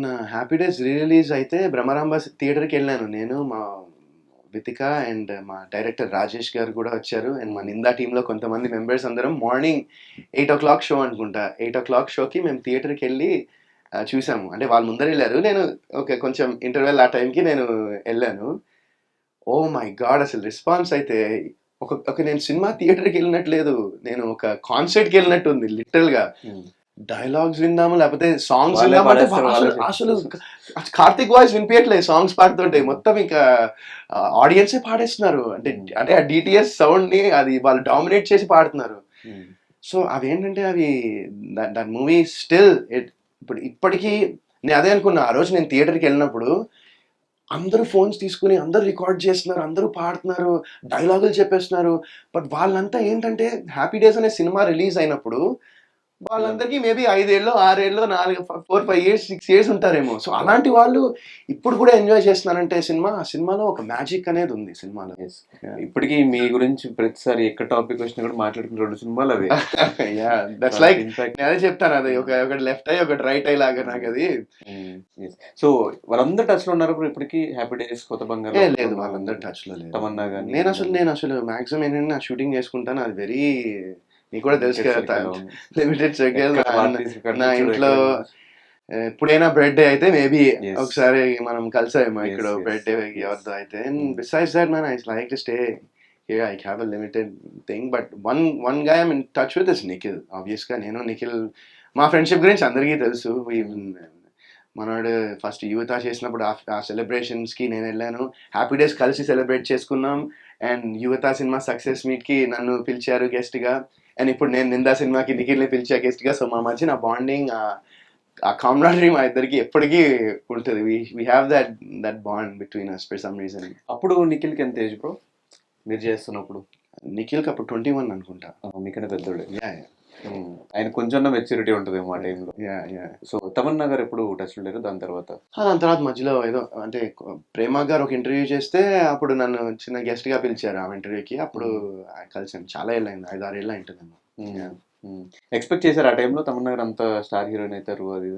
మొన్న 'happy days' re release అయితే బ్రహ్మరాంబ థియేటర్‌కి వెళ్ళాను. నేను, మా వితిక అండ్ మా డైరెక్టర్ రాజేష్ గారు కూడా వచ్చారు. అండ్ మా నిందా టీమ్‌లో కొంతమంది మెంబర్స్ అందరం మార్నింగ్ 8:00 షో అనుకుంటా. 8:00 షోకి మేము థియేటర్‌కి వెళ్ళి చూసాము. అంటే వాళ్ళు ముందర వెళ్ళారు. నేను కొంచెం ఇంటర్వెల్ ఆ టైంకి నేను వెళ్ళాను. Oh my god! అసలు రెస్పాన్స్ అయితే నేను సినిమా థియేటర్‌కి వెళ్ళినట్టు లేదు. నేను ఒక కాన్సర్ట్‌కి వెళ్ళినట్టు ఉంది లిటరల్‌గా. డైలాగ్స్ విందాము లేకపోతే సాంగ్స్ వాళ్ళే విందాము అంటే పాడేస్తారు, అసలు వాళ్ళే అసలు కార్తీక్ వాయిస్ వినిపించట్లేదు సాంగ్స్ పాడుతుంటే. మొత్తం ఇంకా ఆడియన్సే పాడేస్తున్నారు. అంటే ఆ డిటిఎస్ సౌండ్ ని అది వాళ్ళు డామినేట్ చేసి పాడుతున్నారు. సో అవేంటంటే అవి దట్ మూవీ స్టిల్ ఇప్పటికీ నేను అదే అనుకున్నా. ఆ రోజు నేను థియేటర్కి వెళ్ళినప్పుడు అందరూ ఫోన్స్ తీసుకుని అందరూ రికార్డ్ చేస్తున్నారు, అందరూ పాడుతున్నారు, డైలాగులు చెప్పేస్తున్నారు. బట్ వాళ్ళంతా ఏంటంటే 'హ్యాపీ డేస్' అనే సినిమా రిలీజ్ అయినప్పుడు వాళ్ళందరికీ మేబీ 5 ఏళ్ళో, 6 ఏళ్ళో, 4, 5 ఇయర్స్, 6 ఇయర్స్ ఉంటారేమో. సో అలాంటి వాళ్ళు ఇప్పుడు కూడా ఎంజాయ్ చేస్తున్నారంటే ఆ సినిమాలో ఒక మ్యాజిక్ అనేది ఉంది సినిమాలో. Yes. ఇప్పటికీ మీ గురించి ప్రతిసారి ఎక్కడ టాపిక్ వచ్చినా కూడా మాట్లాడుకున్న 2 సినిమాలు అవే. యా దట్స్ లైక్ నేను అదే చెప్తాను. అది ఒకటి లెఫ్ట్ ఐ ఒకటి రైట్ ఐ లాగా నాకు అది. సో వాళ్ళందరూ టచ్ లో ఉన్నారు ఇప్పటికి. హ్యాపీ డేస్, కొత్త బంగారం లేదు వాళ్ళందరూ టచ్ లో లేదు. తమన్నా గానీ నేను అసలు మాక్సిమం ఏంటంటే నా షూటింగ్ చేసుకుంటాను. అది వెరీ నీకు కూడా తెలుసు కదా, లిమిటెడ్ సర్కిల్. నా ఇంట్లో ఎప్పుడైనా బర్త్డే అయితే మేబీ ఒకసారి మనం కలిసామో ఇక్కడ బర్త్డే ఎవరితో అయితే. Besides that man I like to stay here. I have a limited thing. But one guy I'm in touch with is Nikhil. Obvious గా నేను నిఖిల్ మా ఫ్రెండ్షిప్ గురించి అందరికీ తెలుసు. మనోడు ఫస్ట్ యువత చేసినప్పుడు ఆ సెలబ్రేషన్స్ కి నేను వెళ్ళాను. హ్యాపీ డేస్ కలిసి సెలబ్రేట్ చేసుకున్నాం. అండ్ యువత సినిమా సక్సెస్ మీట్ కి నన్ను పిలిచారు గెస్ట్ గా. అండ్ ఇప్పుడు నేను నిందా సినిమాకి నిఖిల్ని పిలిచా గెస్ట్ గా. సో మా మధ్య నా బాండింగ్, ఆ కామ్రాడరీ మా ఇద్దరికి ఎప్పటికీ ఉంటుంది. We have that bond between us for some reason. అప్పుడు నిఖిల్కి ఎంత ఏజ్ బ్రో మీరు చేస్తున్నప్పుడు? నిఖిల్కి అప్పుడు 21 అనుకుంటా. మీకన్నా పెద్దోడే. ఆయన కొంచెం మెచ్యూరిటీ ఉంటుంది ఆ టైంలో. సో తమన్నా గారు ఎప్పుడు టచ్ లేరు దాని తర్వాత మధ్యలో ఏదో అంటే ప్రేమ గారు ఒక ఇంటర్వ్యూ చేస్తే అప్పుడు నన్ను చిన్న గెస్ట్ గా పిలిచారు ఆ ఇంటర్వ్యూకి. అప్పుడు కలిసాను. చాలా ఏళ్ళైంది, 5-6 ఏళ్ళు అయింటుందేమో. ఎక్స్పెక్ట్ చేశారు ఆ టైంలో తమన్నా గారు అంత స్టార్ హీరోయిన్ అవుతారు అది?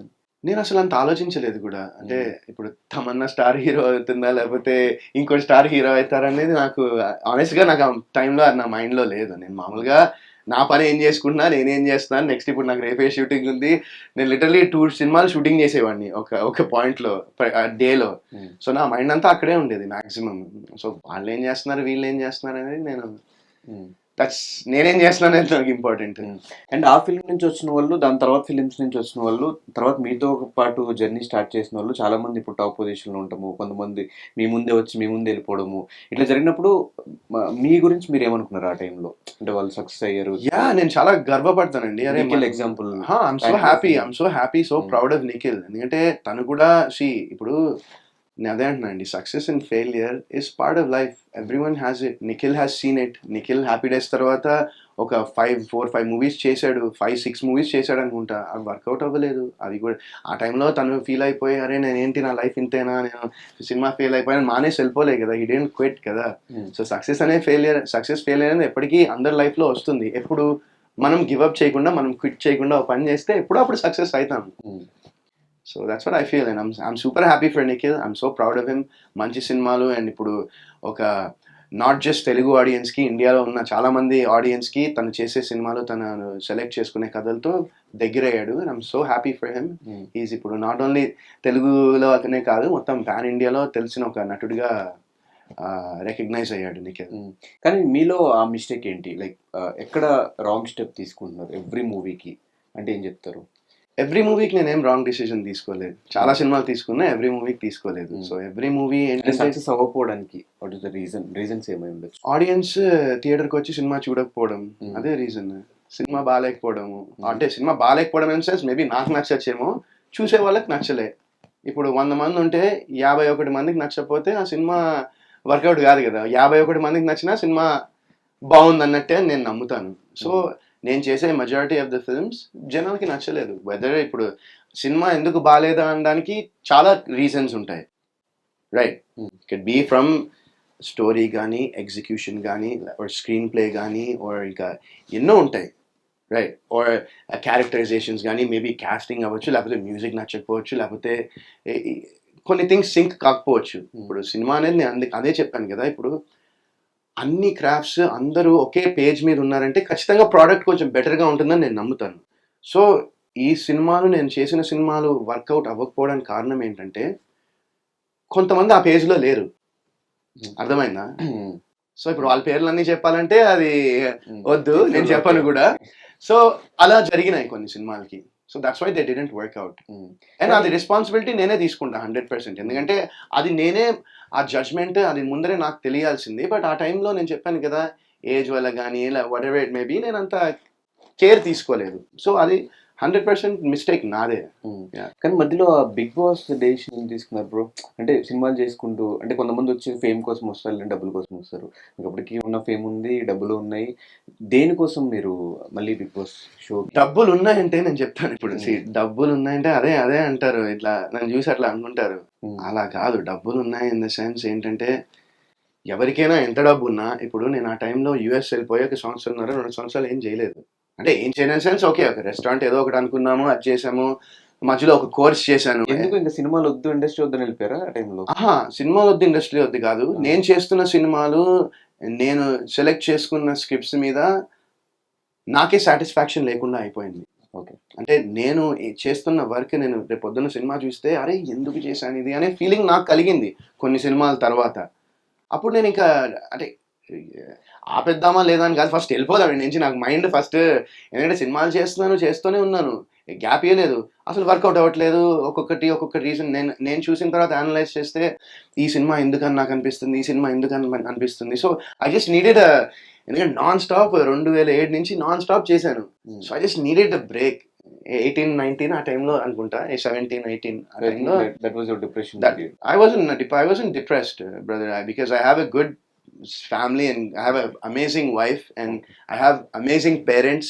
నేను అసలు అంత ఆలోచించలేదు కూడా. అంటే ఇప్పుడు తమన్నా స్టార్ హీరో అవుతుందా లేకపోతే ఇంకో స్టార్ హీరో అవుతారనేది నాకు ఆనెస్ట్ గా నాకు ఆ టైంలో నా మైండ్ లో లేదు. నేను మామూలుగా నా పని ఏం చేసుకుంటున్నా, నేనేం చేస్తున్నాను నెక్స్ట్. ఇప్పుడు నాకు రేపే షూటింగ్ ఉంది. నేను లిటరలీ 2 సినిమాలు షూటింగ్ చేసేవాడిని ఒక పాయింట్ లో, డేలో. సో నా మైండ్ అంతా అక్కడే ఉండేది మాక్సిమం. సో వాళ్ళు ఏం చేస్తున్నారు, వీళ్ళు ఏం చేస్తున్నారు అనేది నేను నేనేం చేస్తున్నాను అనేది నాకు ఇంపార్టెంట్. అండ్ ఆ ఫిల్మ్ నుంచి వచ్చిన వాళ్ళు, దాని తర్వాత ఫిలిమ్స్ నుంచి వచ్చిన వాళ్ళు, తర్వాత మీతో పాటు జర్నీ స్టార్ట్ చేసిన వాళ్ళు చాలా మంది ఇప్పుడు టాప్ పొజిషన్ లో ఉంటాము. కొంతమంది మీ ముందే వచ్చి మీ ముందే వెళ్ళిపోవడము, ఇట్లా జరిగినప్పుడు మీ గురించి మీరు ఏమనుకున్నారు ఆ టైంలో? అంటే వాళ్ళు సక్సెస్ అయ్యారు. నేను చాలా గర్వపడతానండి. అరే example. I'm so happy, so proud of Nikhil. ఎందుకంటే తను కూడా ఇప్పుడు నేను అదే అంటున్నానండి, success and failure is part of life. Everyone has it. Nikhil has seen it. Nikhil happy days తర్వాత ఒక 4-5 మూవీస్ చేశాడు, 5-6 మూవీస్ చేశాడు అనుకుంటా. అవి వర్కౌట్ అవ్వలేదు. అవి కూడా ఆ టైంలో తను ఫీల్ అయిపోయి అరే నేనేంటి, నా లైఫ్ ఇంతేనా, నేను సినిమా ఫెయిల్ అయిపోయాను మానేసి వెళ్ళిపోలే కదా. హీ డెంట్ క్విట్ కదా. సో సక్సెస్ ఫెయిలియర్ అనేది ఎప్పటికీ అందరి లైఫ్ లో వస్తుంది. ఎప్పుడు మనం గివ్అప్ చేయకుండా, మనం క్విట్ చేయకుండా ఒక పని చేస్తే ఎప్పుడో అప్పుడు సక్సెస్ అవుతాం. So that's what I feel. And I'm super happy for Nikhil. I'm so proud of him. మంచి సినిమాలు. అండ్ ఇప్పుడు ఒక నాట్ జస్ట్ తెలుగు ఆడియన్స్కి, ఇండియాలో ఉన్న చాలా మంది ఆడియన్స్కి తను చేసే సినిమాలు, తను సెలెక్ట్ చేసుకునే కథలతో దగ్గరయ్యాడు. And I'm so happy for him. Is ఇప్పుడు నాట్ ఓన్లీ తెలుగులో అతనే కాదు, మొత్తం పాన్ ఇండియాలో తెలిసిన ఒక నటుడిగా రికగ్నైజ్ అయ్యాడు నిఖిల్. కానీ మీలో ఆ మిస్టేక్ ఏంటి? లైక్ ఎక్కడ రాంగ్ స్టెప్ తీసుకుంటున్నారు ఎవ్రీ మూవీకి అంటే ఏం చెప్తారు? ఎవ్రీ మూవీకి నేనేం రాంగ్ డిసిజన్ తీసుకోలేదు. చాలా సినిమాలు తీసుకున్నా, ఎవ్రీ మూవీకి తీసుకోలేదు. సో ఎవ్రీ మూవీ సక్సెస్ అవ్వకపోవడానికి వాట్ ఇస్ ద రీజన్స్ ఏమై ఉండొచ్చు? ఆడియన్స్ థియేటర్కి వచ్చి సినిమా చూడకపోవడం, అదే రీజన్. సినిమా బాగాలేకపోవడము. అంటే సినిమా బాగాలేకపోవడం ఇన్ సెన్స్ మేబీ నాకు నచ్చచ్చేమో, చూసే వాళ్ళకి నచ్చలే. ఇప్పుడు 100 మంది ఉంటే 51 మందికి నచ్చకపోతే ఆ సినిమా వర్కౌట్ కాదు కదా. 51 మందికి నచ్చినా సినిమా బాగుంది అన్నట్టే నేను నమ్ముతాను. సో నేను చేసే మెజారిటీ ఆఫ్ ద ఫిల్మ్స్ జనాలకి నచ్చలేదు. వెదర్ ఇప్పుడు సినిమా ఎందుకు బాగాలేదా అనడానికి చాలా రీజన్స్ ఉంటాయి, right? It be from story కానీ, ఎగ్జిక్యూషన్ కానీ, స్క్రీన్ ప్లే కానీ, ఇంకా ఎన్నో ఉంటాయి, రైట్ ఆర్ క్యారెక్టరైజేషన్స్ కానీ మేబీ కాస్టింగ్ అవ్వచ్చు, లేకపోతే మ్యూజిక్ నచ్చకపోవచ్చు, లేకపోతే కొన్ని థింగ్స్ సింక్ కాకపోవచ్చు. ఇప్పుడు సినిమా అనేది నేను అదే చెప్పాను కదా, ఇప్పుడు అన్ని క్రాఫ్ట్స్ అందరూ ఒకే పేజ్ మీద ఉన్నారంటే ఖచ్చితంగా ప్రోడక్ట్ కొంచెం బెటర్గా ఉంటుందని నేను నమ్ముతాను. సో ఈ సినిమాలు, నేను చేసిన సినిమాలు వర్కౌట్ అవ్వకపోవడానికి కారణం ఏంటంటే కొంతమంది ఆ పేజ్లో లేరు. అర్థమైందా? సో ఇప్పుడు వాళ్ళ పేర్లన్నీ చెప్పాలంటే అది వద్దు, నేను చెప్పను కూడా. సో అలా జరిగినాయి కొన్ని సినిమాలకి. So that's why they didn't work out. And అది రెస్పాన్సిబిలిటీ నేనే తీసుకుంటా 100%. ఎందుకంటే అది నేనే, ఆ జడ్జ్మెంట్ అది ముందరే నాకు తెలియాల్సింది. బట్ ఆ టైంలో నేను చెప్పాను కదా, ఏజ్ వల్ల కానీ వాట్ ఎవర్ ఇట్ మేబీ, నేను అంత కేర్ తీసుకోలేదు. సో అది 100% మిస్టేక్ నాదే. కానీ మధ్యలో ఆ బిగ్ బాస్ డెసిషన్ తీసుకున్నారు బ్రో. అంటే సినిమాలు చేసుకుంటూ, అంటే కొంతమంది వచ్చి ఫేమ్ కోసం వస్తారు, లేదా డబ్బుల కోసం వస్తారు. ఇంకప్పటికీ ఉన్న ఫేమ్ ఉంది, డబ్బులు ఉన్నాయి. దేనికోసం మీరు మళ్ళీ బిగ్ బాస్ షో? డబ్బులు ఉన్నాయంటే నేను చెప్తాను ఇప్పుడు. డబ్బులు ఉన్నాయంటే అదే అంటారు, ఇట్లా నన్ను చూసి అట్లా అనుకుంటారు. అలా కాదు. డబ్బులు ఉన్నాయి ఇన్ ద సెన్స్ ఏంటంటే, ఎవరికైనా ఎంత డబ్బు ఉన్నా, ఇప్పుడు నేను ఆ టైంలో యూఎస్ వెళ్ళిపోయి 1 సంవత్సరం 2 సంవత్సరాలు ఏం చేయలేదు. అంటే ఏం చేయలేని సెన్స్, ఓకే ఒక రెస్టారెంట్ ఏదో ఒకటి అనుకున్నాము, అది చేసాము, మధ్యలో ఒక కోర్స్ చేశాను. ఎందుకు ఇంకా సినిమాలు వద్దు, ఇండస్ట్రీ వద్దని వెళ్ళిపోయారా ఆ టైంలో? సినిమాలు వద్దు, ఇండస్ట్రీ వద్దు కాదు. నేను చేస్తున్న సినిమాలు, నేను సెలెక్ట్ చేసుకున్న స్క్రిప్ట్స్ మీద నాకే సాటిస్ఫాక్షన్ లేకుండా అయిపోయింది. ఓకే. అంటే నేను చేస్తున్న వర్క్, నేను రేపు పొద్దున్న సినిమా చూస్తే అరే ఎందుకు చేశాను ఇది అనే ఫీలింగ్ నాకు కలిగింది కొన్ని సినిమాల తర్వాత. అప్పుడు నేను ఇంకా అంటే ఆపేద్దామా లేదా అని కాదు, ఫస్ట్ వెళ్ళిపోదాం నుంచి. నాకు మైండ్ ఫస్ట్, ఎందుకంటే సినిమాలు చేస్తూనే ఉన్నాను, గ్యాప్ ఇవ్వలేదు. అసలు వర్కౌట్ అవ్వట్లేదు. ఒక్కొక్క రీజన్ నేను చూసిన తర్వాత అనలైజ్ చేస్తే, ఈ సినిమా ఎందుకని నాకు అనిపిస్తుంది, ఈ సినిమా ఎందుకని అనిపిస్తుంది. సో ఐ జస్ట్ నీడెడ్, ఎందుకంటే నాన్ స్టాప్ 2007 నుంచి నాన్ స్టాప్ చేశాను. So I just needed a break. 18-19 ఆ టైంలో అనుకుంటా, 17-18 ఆ టైంలో. That was your depression? I wasn't depressed, brother, because I have a good family and I have an amazing wife and I have amazing parents.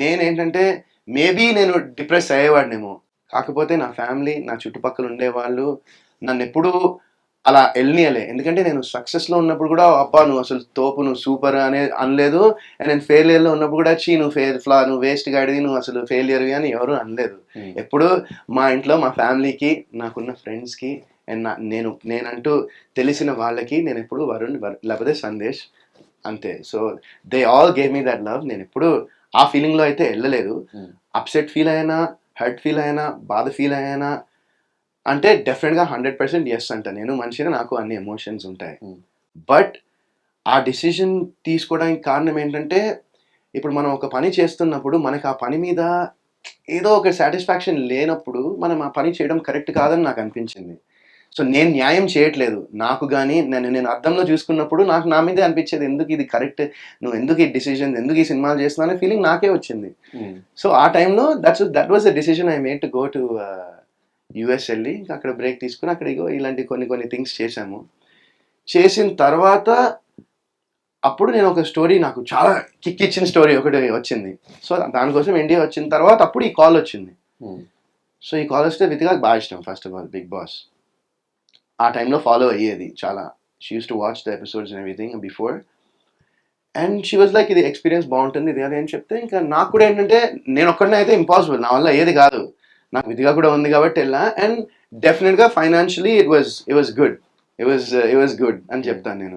Main ఏంటంటే maybe నేను depress అయ్యేవాడినేమో, కాకపోతే నా family, నా చుట్టుపక్కల ఉండేవాళ్ళు నన్ను ఎప్పుడూ అలా వెళ్ళనియలే. ఎందుకంటే నేను సక్సెస్లో ఉన్నప్పుడు కూడా, అబ్బా నువ్వు అసలు తోపు, నువ్వు సూపర్ అనలేదు. అండ్ నేను ఫెయిలియర్లో ఉన్నప్పుడు కూడా, నువ్వు వేస్ట్ గాడివి, నువ్వు అసలు ఫెయిలియర్వి అని ఎవరు అనలేదు. ఎప్పుడు మా ఇంట్లో, మా ఫ్యామిలీకి, నాకున్న ఫ్రెండ్స్కి అండ్ నేనంటూ తెలిసిన వాళ్ళకి నేను ఎప్పుడు వరుణ్ లేకపోతే సందేశ్ అంతే. So they all gave me that love. నేను ఎప్పుడు ఆ ఫీలింగ్లో అయితే వెళ్ళలేదు. అప్సెట్ ఫీల్ అయినా, హర్ట్ ఫీల్ అయినా, బాధ ఫీల్ అయినా అంటే డెఫినెట్గా 100% ఎస్ అంట. నేను మనిషిగా, నాకు అన్ని ఎమోషన్స్ ఉంటాయి. బట్ ఆ డిసిజన్ తీసుకోవడానికి కారణం ఏంటంటే, ఇప్పుడు మనం ఒక పని చేస్తున్నప్పుడు మనకు ఆ పని మీద ఏదో ఒక సాటిస్ఫాక్షన్ లేనప్పుడు మనం ఆ పని చేయడం కరెక్ట్ కాదని నాకు అనిపించింది. సో నేను న్యాయం చేయట్లేదు నాకు, కానీ నేను అర్థంలో చూసుకున్నప్పుడు నాకు నా మీదే అనిపించేది, ఎందుకు ఇది కరెక్ట్, నువ్వు ఎందుకు ఈ డిసిజన్, ఎందుకు ఈ సినిమాలు చేస్తున్నావు అనే ఫీలింగ్ నాకే వచ్చింది. సో ఆ టైంలో that was the decision I made to go to US వెళ్ళి అక్కడ బ్రేక్ తీసుకుని అక్కడ ఇలాంటి కొన్ని థింగ్స్ చేశాము. చేసిన తర్వాత అప్పుడు నేను ఒక స్టోరీ, నాకు చాలా కిక్ ఇచ్చిన స్టోరీ ఒకటి వచ్చింది. సో దానికోసం ఇండియా వచ్చిన తర్వాత అప్పుడు ఈ కాల్ వచ్చింది. సో ఈ కాల్ వస్తే వితికాకి బాగా ఇష్టం. First of all Bigg Boss ఆ టైంలో ఫాలో అయ్యేది చాలా. She used to watch the episodes and everything before. And she was like, ఇది ఎక్స్పీరియన్స్ బాగుంటుంది, ఇది అదే అని చెప్తే, ఇంకా నాకు కూడా ఏంటంటే, నేను ఒక్కడనే అయితే ఇంపాసిబుల్, నా వల్ల అయ్యేది కాదు. నాకు విధిగా కూడా ఉంది కాబట్టి వెళ్ళా. అండ్ డెఫినెట్గా financially it was good. It was good అని చెప్తాను నేను.